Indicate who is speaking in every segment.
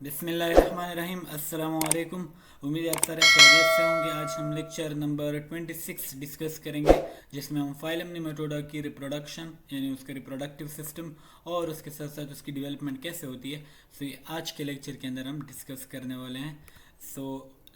Speaker 1: बिस्मिल्लाहिर्रहमानिर्रहीम। अस्सलाम वालेकुम। उम्मीद है आप सारे खैरियत से होंगे। आज हम लेक्चर नंबर 26 डिस्कस करेंगे, जिसमें हम फाइलम निमेटोडा की रिप्रोडक्शन यानी उसका रिप्रोडक्टिव सिस्टम और उसके साथ साथ उसकी डेवलपमेंट कैसे होती है, सो ये आज के लेक्चर के अंदर हम डिस्कस करने वाले हैं। सो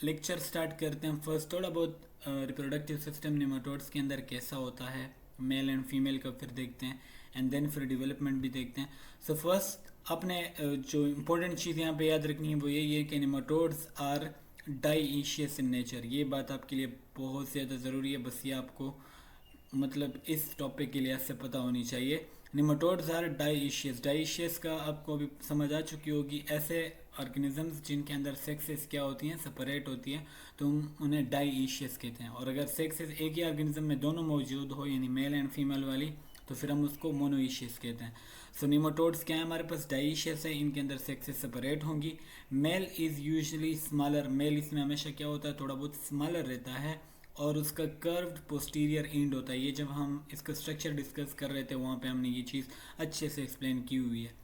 Speaker 1: लेक्चर स्टार्ट करते हैं। फर्स्ट थोड़ा बहुत रिप्रोडक्टिव सिस्टम निमेटोड्स के अंदर कैसा होता है, मेल एंड फीमेल का फिर देखते हैं, एंड देन फिर डेवलपमेंट भी देखते हैं। सो फर्स्ट अपने जो इम्पोर्टेंट चीज़ यहाँ पे याद रखनी है वो यही है कि निमेटोड्स आर डाइईशियस इन नेचर। ये बात आपके लिए बहुत ज़्यादा ज़रूरी है, बस ये आपको मतलब इस टॉपिक के लिए ऐसे पता होनी चाहिए। Nematodes are डाइईशियस। डाइईशियस का आपको अभी समझ आ चुकी होगी। ऐसे ऑर्गेनिजम्स जिनके अंदर सेक्सेस क्या होती हैं, सेपरेट होती हैं, तो हम उन्हें डाइईशियस कहते हैं। और अगर सेक्सेस एक ही ऑर्गेनिज्म में दोनों मौजूद हो यानी मेल एंड फीमेल वाली, तो फिर हम उसको मोनोईशियस कहते हैं। सो निमेटोड्स क्या है, हमारे पास डाइईशियस है, इनके अंदर सेक्सेस सेपरेट होंगी। Male is usually smaller. Male इसमें हमेशा क्या होता है, थोड़ा बहुत स्मॉलर रहता है और उसका कर्व्ड पोस्टीरियर एंड होता है। ये जब हम इसका स्ट्रक्चर डिस्कस कर रहे थे वहाँ पे हमने ये चीज़ अच्छे से एक्सप्लेन की हुई है।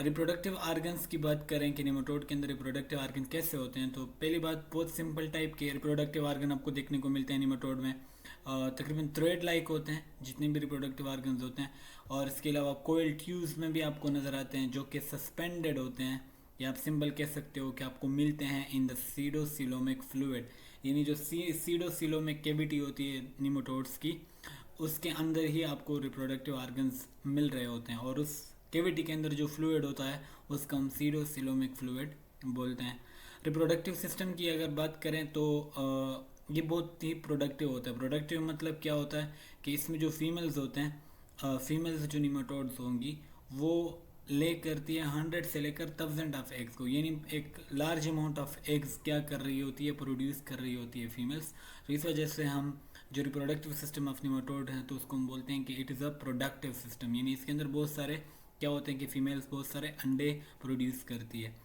Speaker 1: रिप्रोडक्टिव आर्गन्स की बात करें कि निमेटोड के अंदर रिप्रोडक्टिव आर्गन कैसे होते हैं, तो पहली बात बहुत सिंपल टाइप के रिप्रोडक्टिव आर्गन आपको देखने को मिलते हैं निमेटोड में। तकरीबन थ्रेड लाइक होते हैं जितने भी रिप्रोडक्टिव आर्गन्स होते हैं, और इसके अलावा कोयल ट्यूब्स में भी आपको नज़र आते हैं जो कि सस्पेंडेड होते हैं, या आप सिंपल कह सकते हो कि आपको मिलते हैं इन द सीडोसिलोमिक फ्लूइड। यानी जो सीडोसिलोमिक कैविटी होती है निमेटोड्स की, उसके अंदर ही आपको रिप्रोडक्टिव आर्गन्स मिल रहे होते हैं, और उस कैविटी के अंदर जो फ्लूइड होता है उसका हम सीडोसिलोमिक फ्लूइड बोलते हैं। रिप्रोडक्टिव सिस्टम की अगर बात करें तो ये बहुत ही प्रोडक्टिव होता है। प्रोडक्टिव मतलब क्या होता है कि इसमें जो फीमेल्स होते हैं, फीमेल्स जो निमेटोड्स होंगी वो ले करती है 100 से लेकर 1000 ऑफ एग्स को, यानी एक लार्ज अमाउंट ऑफ एग्स क्या कर रही होती है, प्रोड्यूस कर रही होती है फीमेल्स। तो इस वजह से हम जो रिप्रोडक्टिव सिस्टम ऑफ निमेटोड है तो उसको हम बोलते हैं कि it is a productive system, यानी इसके अंदर बहुत सारे क्या होते हैं कि फीमेल्स बहुत सारे अंडे प्रोड्यूस करती है।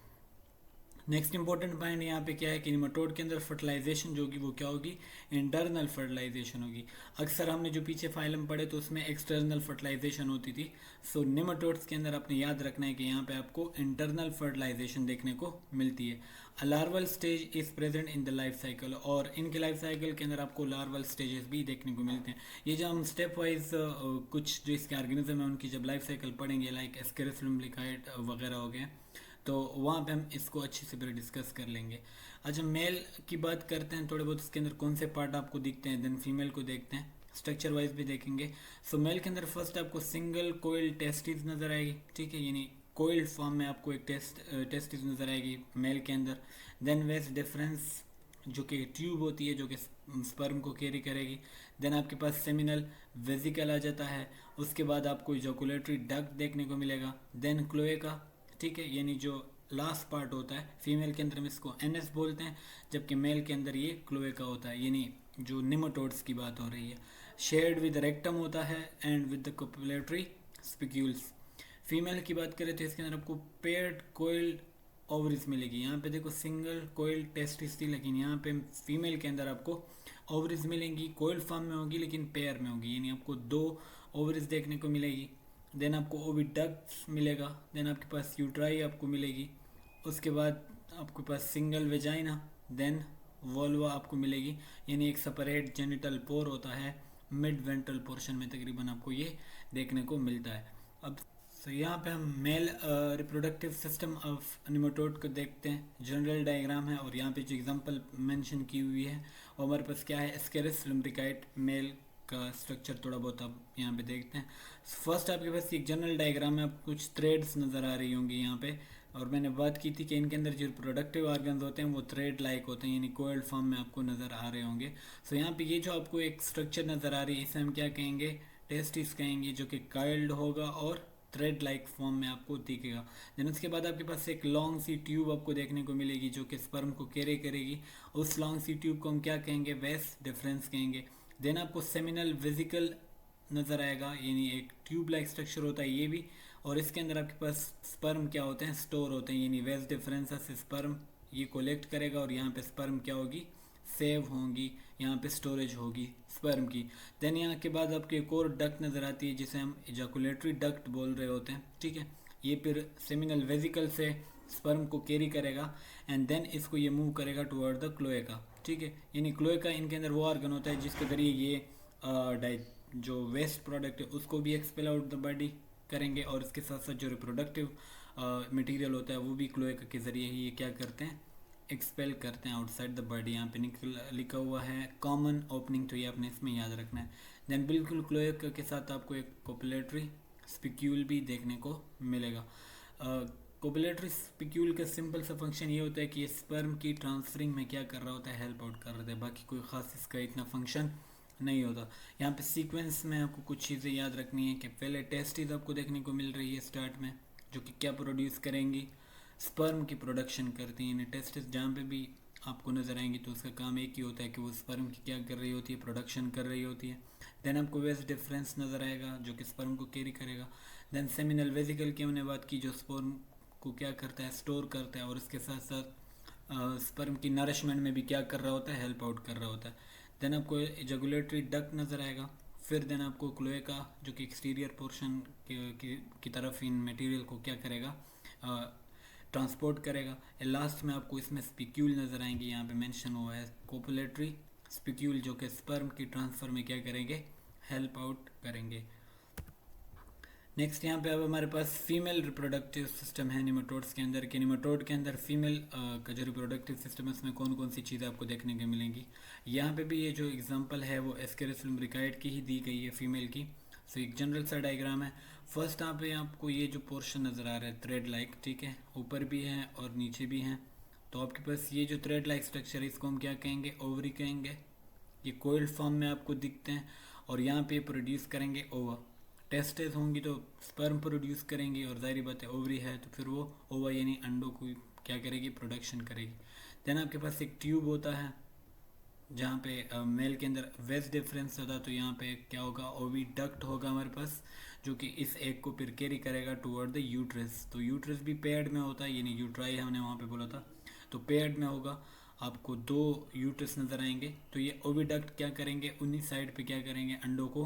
Speaker 1: नेक्स्ट इंपॉर्टेंट पॉइंट यहाँ पे क्या है कि निमेटोड के अंदर फर्टिलाइजेशन जो होगी वो क्या होगी, इंटरनल फर्टिलाइजेशन होगी। अक्सर हमने जो पीछे फाइलम पढ़े तो उसमें एक्सटर्नल फर्टिलाइजेशन होती थी। सो निमेटोड्स के अंदर आपने याद रखना है कि यहाँ पे आपको इंटरनल फर्टिलाइजेशन देखने को मिलती है। Larval stage is present in the life cycle, और इनके लाइफ साइकिल के अंदर आपको लार्वल स्टेजेस भी देखने को मिलते हैं। ये जो हम स्टेप वाइज कुछ जो इसके ऑर्गेनिज्म है उनकी जब लाइफ साइकिल पढ़ेंगे, लाइक एस्केरिस लुम्ब्लिकाइट वगैरह हो गए, तो वहाँ पे हम इसको अच्छे से फिर डिस्कस कर लेंगे। अच्छा, मेल की बात करते हैं थोड़े बहुत, इसके अंदर कौन से पार्ट आपको दिखते हैं, देन फीमेल को देखते हैं, स्ट्रक्चर वाइज भी देखेंगे। सो मेल के अंदर फर्स्ट आपको सिंगल कोयल टेस्टिस नज़र आएगी, ठीक है, यानी कोयल फॉर्म में आपको एक टेस्टिस नज़र आएगी मेल के अंदर। देन वेस्ट डिफरेंस जो कि ट्यूब होती है जो कि स्पर्म को कैरी करेगी। देन आपके पास सेमिनल वेजिकल आ जाता है। उसके बाद आपको इजोकुलेटरी डक्ट देखने को मिलेगा। देन क्लोएका, ठीक है, यानी जो लास्ट पार्ट होता है फीमेल के अंदर हम इसको एनएस बोलते हैं, जबकि मेल के अंदर ये क्लोएका होता है, यानी जो निमेटोड्स की बात हो रही है। शेयर्ड विद रेक्टम होता है and with the copulatory spicules. Female की बात करें तो इसके अंदर आपको पेयर्ड कोइल्ड ओवरीज मिलेगी। यहाँ पे देखो सिंगल कोयल टेस्टिस थी, लेकिन यहाँ पे फीमेल के अंदर आपको ओवरीज मिलेंगी, कोयल फॉर्म में होगी लेकिन पेयर में होगी, यानी आपको दो ओवरीज देखने को मिलेगी। देन आपको ओविडक्ट्स मिलेगा। देन आपके पास यूट्राई आपको मिलेगी। उसके बाद आपके पास सिंगल वेजाइना, देन वोल्वा आपको मिलेगी, यानी एक सेपरेट जेनिटल पोर होता है मिड वेंट्रल पोर्शन में, तकरीबन आपको ये देखने को मिलता है। अब सो यहाँ पे हम male reproductive system of nematode को देखते हैं। जनरल डायग्राम है और यहाँ पे जो एग्जांपल मेंशन की हुई है वो हमारे पास क्या है, एस्केरिस लुम्ब्रिकाइट मेल का स्ट्रक्चर थोड़ा बहुत आप यहाँ पे देखते हैं। फर्स्ट आपके पास एक जनरल डायग्राम में आपको कुछ थ्रेड्स नज़र आ रही होंगी यहाँ पे, और मैंने बात की थी कि इनके अंदर जो प्रोडक्टिव ऑर्गन्स होते हैं वो थ्रेड लाइक होते हैं, यानी कोयल फॉर्म में आपको नज़र आ रहे होंगे। सो यहाँ पे ये जो आपको एक स्ट्रक्चर नज़र आ रही है इसे हम क्या कहेंगे, टेस्टिस कहेंगे, जो कि काइल्ड होगा और थ्रेड लाइक फॉर्म में आपको दिखेगा। देन उसके बाद आपके पास एक लॉन्ग सी ट्यूब आपको देखने को मिलेगी जो कि स्पर्म को कैरी करेगी। उस लॉन्ग सी ट्यूब को हम क्या कहेंगे, वेस्ट डिफरेंस कहेंगे। देन आपको सेमिनल वेजिकल नज़र आएगा, यानी एक ट्यूब लाइक स्ट्रक्चर होता है ये भी, और इसके अंदर आपके पास स्पर्म क्या होते हैं, स्टोर होते हैं, यानी वेस्ट डिफरेंस से स्पर्म ये कलेक्ट करेगा और यहाँ पे स्पर्म क्या होगी, सेव होंगी, यहाँ पे स्टोरेज होगी स्पर्म की। देन यहाँ के बाद आपको एक और डक्ट नज़र आती है जिसे हम इजाकुलेटरी डक्ट बोल रहे होते हैं, ठीक है। ये फिर सेमिनल वेजिकल से स्पर्म को कैरी करेगा एंड देन इसको ये मूव करेगा टुवर्ड द क्लोएका, ठीक है। यानी क्लोएका इनके अंदर वो ऑर्गन होता है जिसके ज़रिए ये जो वेस्ट प्रोडक्ट है उसको भी एक्सपेल आउट द बॉडी करेंगे, और इसके साथ साथ जो रिप्रोडक्टिव मटेरियल होता है वो भी क्लोएका के ज़रिए ही ये क्या करते हैं, एक्सपेल करते हैं आउटसाइड द बॉडी। यहाँ पे लिखा हुआ है कॉमन ओपनिंग, तो ये आपने इसमें याद रखना है। देन बिल्कुल क्लोएका के साथ आपको एक कोपुलेटरी स्पिक्यूल भी देखने को मिलेगा। कोपुलेटरी स्पिक्यूल का सिंपल सा फंक्शन ये होता है कि ये स्पर्म की ट्रांसफरिंग में क्या कर रहा होता है, हेल्प आउट कर रहा है, बाकी कोई ख़ास इसका इतना फंक्शन नहीं होता। यहाँ पे सीक्वेंस में आपको कुछ चीज़ें याद रखनी है कि पहले टेस्टिस आपको देखने को मिल रही है स्टार्ट में, जो कि क्या प्रोड्यूस करेंगी, स्पर्म की प्रोडक्शन करती हैं। टेस्टिस जहाँ पे भी आपको नज़र आएंगी तो उसका काम एक ही होता है कि वो स्पर्म की क्या कर रही होती है, प्रोडक्शन कर रही होती है। देन आपको वेस्ट डिफरेंस नज़र आएगा जो कि स्पर्म को कैरी करेगा। देन सेमिनल वेसिकल की हमने बात की जो स्पर्म को क्या करता है, स्टोर करता है, और इसके साथ साथ स्पर्म की नरिशमेंट में भी क्या कर रहा होता है, हेल्प आउट कर रहा होता है। देन आपको एजैकुलेटरी डक्ट नज़र आएगा। फिर देन आपको क्लोएका जो कि एक्सटीरियर पोर्शन की तरफ इन मटेरियल को क्या करेगा, ट्रांसपोर्ट करेगा। लास्ट में आपको इसमें स्पिक्यूल नज़र आएंगे, यहाँ पे मेंशन हुआ है कोपुलेटरी स्पिक्यूल, जो कि स्पर्म की ट्रांसफ़र में क्या करेंगे, हेल्प आउट करेंगे। नेक्स्ट यहाँ पे अब हमारे पास फीमेल रिप्रोडक्टिव सिस्टम है निमेटोड्स के अंदर, कि निमेटोड के अंदर फीमेल का जो रिप्रोडक्टिव सिस्टम है उसमें कौन कौन सी चीज़ें आपको देखने को मिलेंगी। यहाँ पे भी ये जो एग्जांपल है वो एस्केरिस लुम्ब्रिकाइड की ही दी गई है फीमेल की। सो एक जनरल सा डायग्राम है। फर्स्ट यहाँ पे आपको ये जो पोर्शन नज़र आ रहा है थ्रेड लाइक, ठीक है, ऊपर भी है और नीचे भी हैं। तो आपके पास ये जो थ्रेड लाइक स्ट्रक्चर है इसको हम क्या कहेंगे, ओवरी कहेंगे। ये कोइल्ड फॉर्म में आपको दिखते हैं और यहाँ पे प्रोड्यूस करेंगे ओवा। टेस्टेस होंगी तो स्पर्म प्रोड्यूस करेंगी, और जाहिर बात है ओवरी है तो फिर वो ओवा यानी अंडों को क्या करेगी, प्रोडक्शन करेगी। देन आपके पास एक ट्यूब होता है जहाँ पे मेल के अंदर वेस्ट डिफरेंस होता है, तो यहाँ पे क्या होगा, ओवी डक्ट होगा हमारे पास, जो कि इस एग को फिर कैरी करेगा टुवर्ड द यूट्रस। तो यूट्रस भी पेयर्ड में होता है, यानी यूट्राई हमने वहाँ पे बोला था, तो पेयर्ड में होगा। आपको 2 यूट्रस नज़र आएंगे, तो ये ओविडक्ट क्या करेंगे, उन्हीं साइड पे क्या करेंगे, अंडों को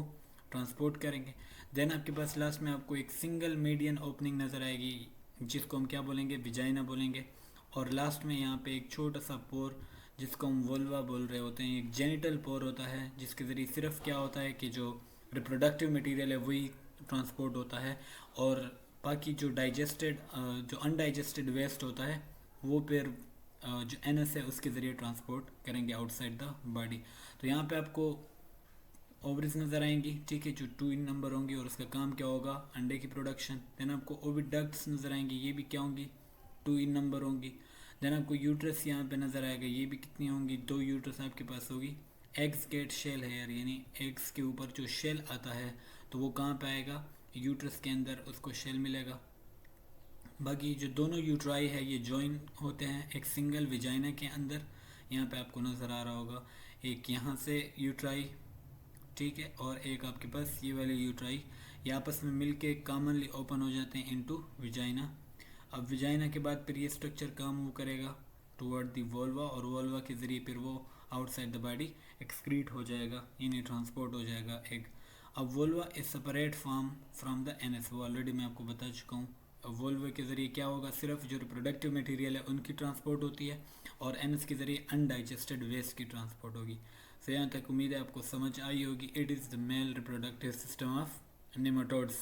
Speaker 1: ट्रांसपोर्ट करेंगे। देन आपके पास लास्ट में आपको एक सिंगल मीडियन ओपनिंग नज़र आएगी जिसको हम क्या बोलेंगे, विजाइना बोलेंगे। और लास्ट में यहाँ पे एक छोटा सा पोर जिसको हम वोल्वा बोल रहे होते हैं, एक जेनिटल पोर होता है जिसके ज़रिए सिर्फ क्या होता है कि जो रिप्रोडक्टिव मटेरियल है वही ट्रांसपोर्ट होता है, और बाकी जो जो अनडाइजेस्टेड वेस्ट होता है वो फिर जो एनएस है उसके ज़रिए ट्रांसपोर्ट करेंगे आउटसाइड द बॉडी। तो यहाँ पे आपको ओवरीज नज़र आएंगी, ठीक है, जो 2 इन नंबर होंगी, और उसका काम क्या होगा, अंडे की प्रोडक्शन। देन आपको ओविडक्ट्स नज़र आएंगी, ये भी क्या होंगी, 2 इन नंबर होंगी। देन आपको यूट्रस यहाँ पे नज़र आएगा, ये भी कितनी होंगी, 2 यूट्रस आपके पास होगी। एग्स गेट शेल है यार, यानी एग्स के ऊपर जो शेल आता है तो वो कहाँ पे आएगा, यूट्रस के अंदर उसको शेल मिलेगा। बाकी जो दोनों यूट्राई है ये जॉइन होते हैं एक सिंगल विजाइना के अंदर, यहाँ पे आपको नज़र आ रहा होगा, एक यहाँ से यूट्राई, ठीक है, और एक आपके पास ये वाले यूट्राई, ये आपस में मिलके कॉमनली ओपन हो जाते हैं इनटू विजाइना। अब विजाइना के बाद फिर ये स्ट्रक्चर कहाँ मूव करेगा, टुवर्ड दी वोल्वा, और वोल्वा के ज़रिए फिर वो आउटसाइड द बॉडी एक्सक्रीट हो जाएगा, यानी ट्रांसपोर्ट हो जाएगा एग। अब volva is separate from the NS, वो ऑलरेडी मैं आपको बता चुका हूँ। वोल्वे के ज़रिए क्या होगा, सिर्फ जो रिप्रोडक्टिव मटेरियल है उनकी ट्रांसपोर्ट होती है, और एनएस के ज़रिए अनडाइजेस्टेड वेस्ट की ट्रांसपोर्ट होगी। सो यहाँ तक उम्मीद है आपको समझ आई होगी। It is the male reproductive system of nematodes.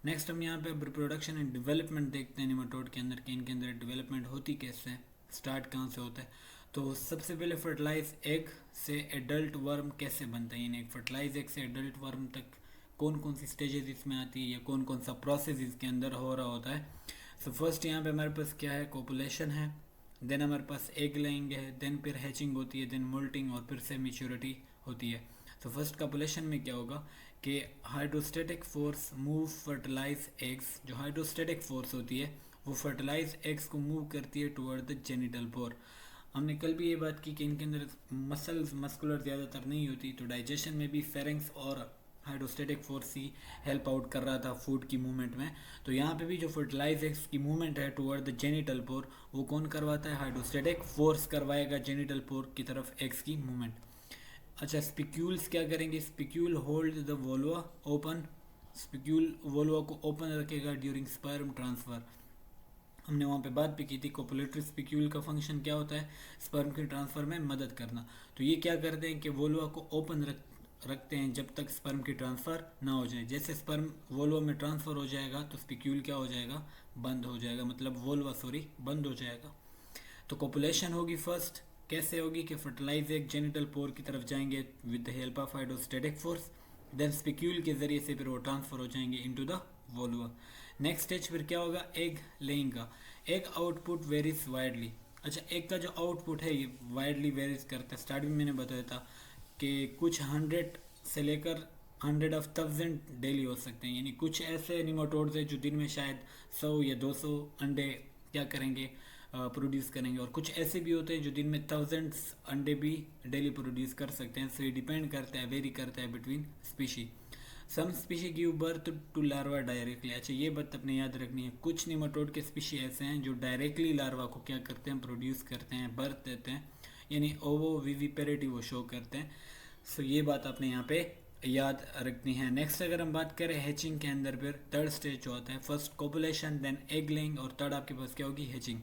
Speaker 1: Next हम यहाँ पे रिप्रोडक्शन एंड डेवलपमेंट देखते हैं निमेटोड के अंदर, कि इनके अंदर डेवलपमेंट होती कैसे है, स्टार्ट कहाँ से होता है। तो सबसे पहले फर्टिलाइज एग से एडल्ट वर्म कैसे बनता है, यानी एक फर्टिलाइज एग से एडल्ट वर्म तक कौन कौन सी स्टेजेस इसमें आती है या कौन कौन सा प्रोसेस इसके अंदर हो रहा होता है। सो फर्स्ट यहाँ पे हमारे पास क्या है, कोपुलेशन है, देन हमारे पास एग लेइंग है, देन फिर हैचिंग होती है, देन मोल्टिंग, और फिर से मैच्योरिटी होती है। तो फर्स्ट कोपुलेशन में क्या होगा कि hydrostatic force move fertilize eggs, जो हाइड्रोस्टेटिक फोर्स होती है वो फर्टिलाइज एग्स को मूव करती है टुवर्ड द जेनिटल पोर। हमने कल भी ये बात की कि इनके अंदर मस्कुलर ज़्यादातर नहीं होती, तो डाइजेशन में भी फेरेंक्स और हाइड्रोस्टेटिक फोर्स ही हेल्प आउट कर रहा था फूड की मूवमेंट में। तो यहाँ पे भी जो फर्टिलाइज एग्स की मूवमेंट है टुवर्ड द जेनिटल पोर वो कौन करवाता है, हाइड्रोस्टेटिक फोर्स करवाएगा जेनिटल पोर की तरफ एग्स की मूवमेंट। अच्छा, स्पिक्यूल्स क्या करेंगे, spicule hold the vulva open, spicule vulva को ओपन रखेगा ड्यूरिंग स्पर्म ट्रांसफ़र। हमने वहाँ पे बात भी की थी, कोपुलेटरी स्पिक्यूल का फंक्शन क्या होता है, स्पर्म के ट्रांसफ़र में मदद करना। तो ये क्या करते हैं कि वोल्वा को ओपन रखते हैं जब तक स्पर्म की ट्रांसफ़र ना हो जाए। जैसे स्पर्म वोल्वा में ट्रांसफ़र हो जाएगा तो स्पिक्यूल क्या हो जाएगा, बंद हो जाएगा, मतलब वोल्वा बंद हो जाएगा। तो कोपुलेशन होगी फर्स्ट, कैसे होगी कि फर्टिलाइज एक जेनिटल पोर की तरफ जाएंगे with the help of hydrostatic force, then spicule के ज़रिए से फिर वो ट्रांसफ़र हो जाएंगे into the vulva. Next stage फिर क्या होगा, एग लेइंग का। Egg output varies widely. अच्छा, एग का जो आउटपुट है ये वाइडली वेरीज करता है। स्टार्टिंग में मैंने बताया था कि कुछ 100 से लेकर 100,000 डेली हो सकते हैं, यानी कुछ ऐसे निमोटोड्स हैं जो दिन में शायद 100 या 200 अंडे क्या करेंगे, प्रोड्यूस करेंगे, और कुछ ऐसे भी होते हैं जो दिन में थाउजेंड्स अंडे भी डेली प्रोड्यूस कर सकते हैं। सो ये डिपेंड करता है, वेरी करता है between species. Some species give birth to larva directly. अच्छा, ये बात अपने याद रखनी है, कुछ निमाटोड के स्पीशी ऐसे हैं जो डायरेक्टली लार्वा को क्या करते हैं, प्रोड्यूस करते हैं, बर्थ देते हैं, यानी ओवो विविपेरिटी वो शो करते हैं। सो ये बात आपने यहाँ पे याद रखनी है। नेक्स्ट अगर हम बात करें हैचिंग के अंदर, फिर थर्ड स्टेज जो होता है, first copulation, then egg laying, और थर्ड आपके पास क्या होगी, हैचिंग।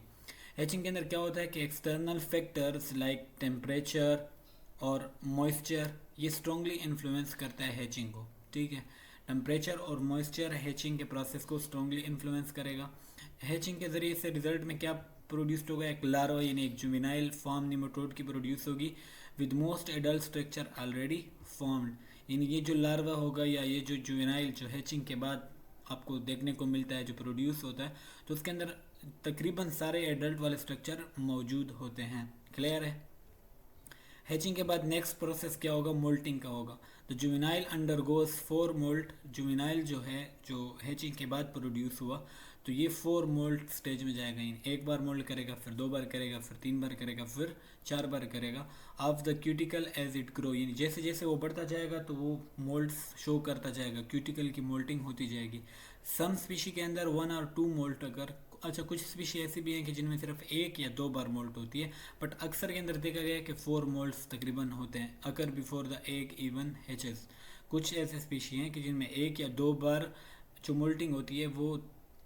Speaker 1: हैचिंग के अंदर क्या होता है कि एक्सटर्नल फैक्टर्स लाइक टेम्परेचर और मॉइस्चर ये स्ट्रांगली इन्फ्लुएंस करता है हैचिंग को। ठीक है, टेम्परेचर और मॉइस्चर हैचिंग के प्रोसेस को स्ट्रांगली इन्फ्लुएंस करेगा। हैचिंग के ज़रिए से रिजल्ट में क्या प्रोड्यूस होगा, एक लार्वा यानी एक जुवेनाइल फॉर्म निमोटोड की प्रोड्यूस होगी with most adult structure already formed. यानी ये जो लार्वा होगा या ये जो जुवेनाइल जो हैचिंग के बाद आपको देखने को मिलता है, जो प्रोड्यूस होता है, तो उसके अंदर तकरीबन सारे एडल्ट वाले स्ट्रक्चर मौजूद होते हैं। क्लियर है। हैचिंग के बाद नेक्स्ट प्रोसेस क्या होगा, मोल्टिंग का होगा। तो जुवेनाइल अंडरगोज 4 मोल्ट। जुवेनाइल जो है, जो हैचिंग के बाद प्रोड्यूस हुआ, तो ये 4 मोल्ट स्टेज में जाएगा। एक बार मोल्ट करेगा, फिर 2 बार करेगा, फिर 3 बार करेगा, फिर 4 बार करेगा। Of the cuticle as it grow, यानी जैसे जैसे वो बढ़ता जाएगा तो वो मोल्ट्स शो करता जाएगा, क्यूटिकल की मोल्टिंग होती जाएगी। सम स्पीशी के अंदर 1 और 2 मोल्ट अगर, अच्छा कुछ स्पीशी ऐसी भी हैं कि जिनमें सिर्फ 1 या 2 बार मोल्ट होती है, बट अक्सर के अंदर देखा गया है कि 4 मोल्ट्स तकरीबन होते हैं, occur before the egg even hatches. कुछ ऐसे स्पीशी हैं कि जिनमें 1 या 2 बार जो मोल्टिंग होती है वो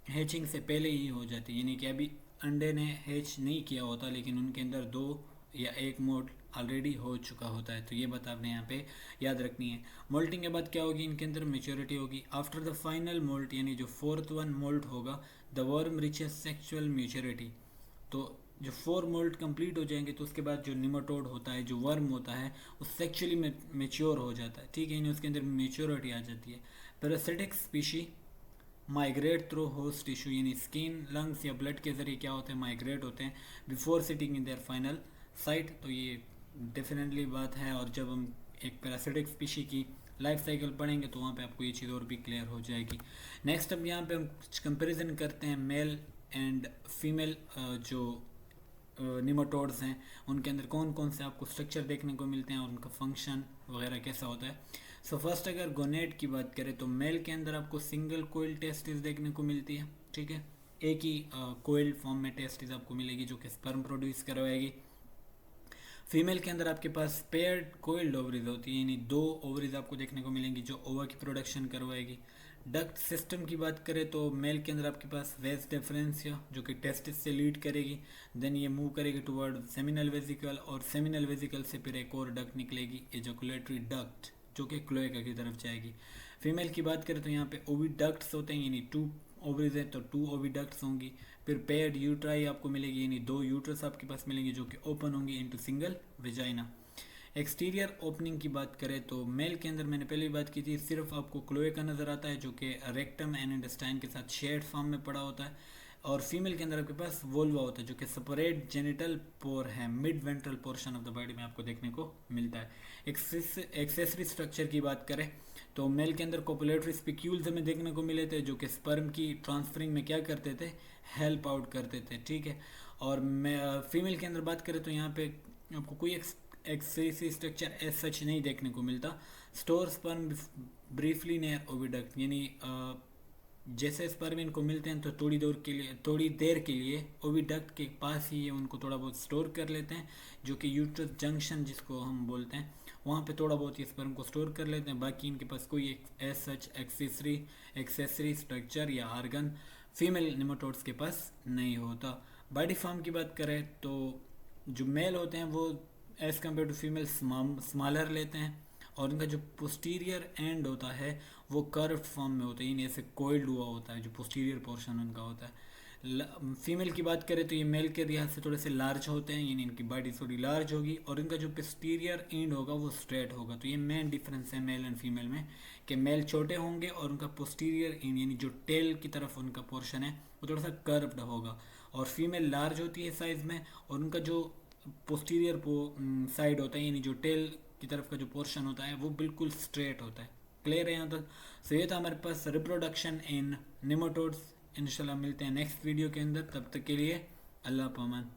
Speaker 1: हैचिंग से पहले ही हो जाती है, यानी कि अभी अंडे ने हैच नहीं किया होता लेकिन उनके अंदर 2 या 1 मोल्ट ऑलरेडी हो चुका होता है। तो ये बात आपने यहाँ पे याद रखनी है। मोल्टिंग के बाद क्या होगी, इनके अंदर मेच्योरिटी होगी। आफ्टर द फाइनल मोल्ट, यानी जो 4th वन मोल्ट होगा, the worm reaches sexual maturity. तो जो 4 मोल्ट कंप्लीट हो जाएंगे तो उसके बाद जो निमाटोड होता है, जो वर्म होता है, वो सेक्चुअली मेच्योर हो जाता है। ठीक है, यानी उसके अंदर मेच्योरिटी आ जाती है। Parasitic species migrate through host tissue, यानी स्किन, लंग्स या ब्लड के जरिए क्या होते हैं, माइग्रेट होते हैं before sitting in their final site. तो ये डेफिनेटली बात है, और जब हम एक पैरासिटिक स्पीशी की लाइफ साइकिल पढ़ेंगे तो वहाँ पे आपको ये चीज़ और भी क्लियर हो जाएगी। नेक्स्ट अब यहाँ पे हम कंपैरिजन करते हैं मेल एंड फीमेल जो निमाटोड्स हैं उनके अंदर कौन कौन से आपको स्ट्रक्चर देखने को मिलते हैं और उनका फंक्शन वगैरह कैसा होता है। सो फर्स्ट अगर गोनेट की बात करें तो मेल के अंदर आपको सिंगल कोइल टेस्टिस देखने को मिलती है। ठीक है, एक ही कोइल फॉर्म में टेस्टिस आपको मिलेगी जो कि स्पर्म प्रोड्यूस करवाएगी। फीमेल के अंदर आपके पास पेयर्ड कोइल्ड ओवरीज होती है, यानी 2 ओवरीज आपको देखने को मिलेंगी जो ओवा की प्रोडक्शन करवाएगी। डक्ट सिस्टम की बात करें तो मेल के अंदर आपके पास वेस डिफरेंसिया जो कि टेस्टिस से लीड करेगी, देन ये मूव करेगी टुवर्ड सेमिनल वेजिकल, और सेमिनल वेजिकल से फिर एक और डक्ट निकलेगी, एजैकुलेटरी डक्ट, जो कि क्लोएका की तरफ जाएगी। फीमेल की बात करें तो यहाँ पे ओविडक्ट्स होते हैं, यानी 2 ओवरीज है तो 2 ओविडक्ट्स होंगी। फिर पेयर्ड यूट्राई आपको मिलेगी, यानी 2 यूट्रस आपके पास मिलेंगे जो कि ओपन होंगी into single vagina. Exterior opening की बात करें तो मेल के अंदर मैंने पहले बात की थी, सिर्फ आपको क्लोएका नज़र आता है जो कि रेक्टम एंड इंटेस्टाइन के साथ शेयर्ड फॉर्म में पड़ा होता है, और फीमेल के अंदर आपके पास वोल्वा होता है जो कि सेपरेट जेनिटल पोर है, mid ventral portion of the body में आपको देखने को मिलता है। एक्सेसरी स्ट्रक्चर की बात करें तो मेल के अंदर कोपुलेटरी स्पिक्यूल्स हमें देखने को मिले थे जो कि स्पर्म की ट्रांसफरिंग में क्या करते थे, हेल्प आउट करते थे। ठीक है, और फीमेल के अंदर बात करें तो यहाँ पे आपको कोई एक्सेसरी स्ट्रक्चर एज सच नहीं देखने को मिलता। Store sperm briefly near oviduct, यानी जैसे स्पर्म इनको मिलते हैं तो थोड़ी देर के लिए ओविडक्ट के पास ही ये उनको थोड़ा बहुत स्टोर कर लेते हैं, जो कि यूट्रस जंक्शन जिसको हम बोलते हैं, वहाँ पे थोड़ा बहुत ये स्पर्म को स्टोर कर लेते हैं। बाकी इनके पास कोई एज सच एक्सेसरी स्ट्रक्चर या आर्गन फीमेल निमेटोड्स के पास नहीं होता। बॉडी फॉर्म की बात करें तो जो मेल होते हैं वो as compare to female smaller लेते हैं, और उनका जो पोस्टीरियर एंड होता है वो कर्व्ड फॉर्म में होता है, यानी ऐसे कोइल्ड हुआ होता है, जो पोस्टीरियर पोर्शन उनका होता है। फीमेल की बात करें तो ये मेल के लिहाज से थोड़े से लार्ज होते हैं, यानी इनकी बॉडी थोड़ी लार्ज होगी, और इनका जो पोस्टीरियर एंड होगा वो स्ट्रेट होगा। तो ये मेन डिफरेंस है मेल एंड फीमेल में, कि मेल छोटे होंगे और उनका पोस्टीरियर एंड यानी जो टेल की तरफ उनका पोर्शन है वो थोड़ा सा कर्व्ड होगा, और फीमेल लार्ज होती है साइज़ में, और उनका जो पोस्टीरियर साइड होता है यानी जो टेल की तरफ का जो पोर्शन होता है वो बिल्कुल स्ट्रेट होता है। क्लियर है यहाँ तक? सो ये था हमारे पास रिप्रोडक्शन इन निमेटोड्स। इंशाल्लाह मिलते हैं नेक्स्ट वीडियो के अंदर, तब तक के लिए अल्लाह पामान।